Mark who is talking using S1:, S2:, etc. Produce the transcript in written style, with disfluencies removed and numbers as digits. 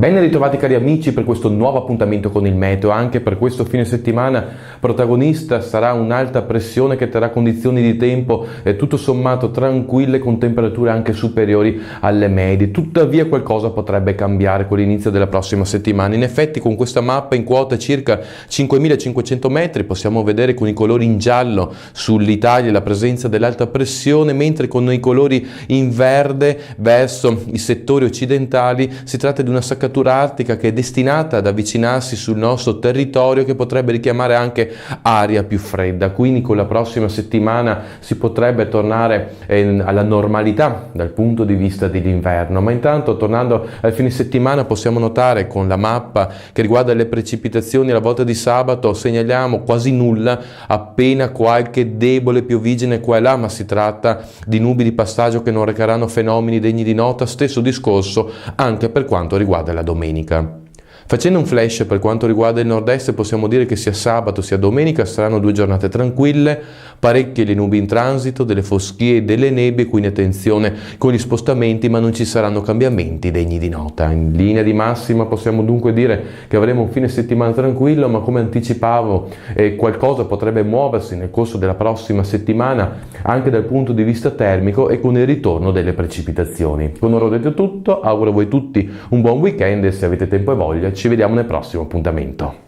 S1: Ben ritrovati cari amici per questo nuovo appuntamento con il meteo. Anche per questo fine settimana protagonista sarà un'alta pressione che terrà condizioni di tempo tutto sommato tranquille, con temperature anche superiori alle medie. Tuttavia qualcosa potrebbe cambiare con l'inizio della prossima settimana. In effetti, con questa mappa in quota circa 5.500 metri possiamo vedere con i colori in giallo sull'Italia la presenza dell'alta pressione, mentre con i colori in verde verso i settori occidentali si tratta di una saccatura artica che è destinata ad avvicinarsi sul nostro territorio, che potrebbe richiamare anche aria più fredda. Quindi con la prossima settimana si potrebbe tornare alla normalità dal punto di vista dell'inverno. Ma intanto, tornando al fine settimana, possiamo notare con la mappa che riguarda le precipitazioni, alla volta di sabato segnaliamo quasi nulla, appena qualche debole piovigine qua e là, ma si tratta di nubi di passaggio che non recheranno fenomeni degni di nota. Stesso discorso anche per quanto riguarda la domenica. Facendo un flash per quanto riguarda il nord-est, possiamo dire che sia sabato sia domenica saranno due giornate tranquille, parecchie le nubi in transito, delle foschie e delle nebbie, quindi attenzione con gli spostamenti, ma non ci saranno cambiamenti degni di nota. In linea di massima possiamo dunque dire che avremo un fine settimana tranquillo, ma come anticipavo qualcosa potrebbe muoversi nel corso della prossima settimana anche dal punto di vista termico e con il ritorno delle precipitazioni. Con ora ho detto tutto, auguro a voi tutti un buon weekend e se avete tempo e voglia ci vediamo nel prossimo appuntamento.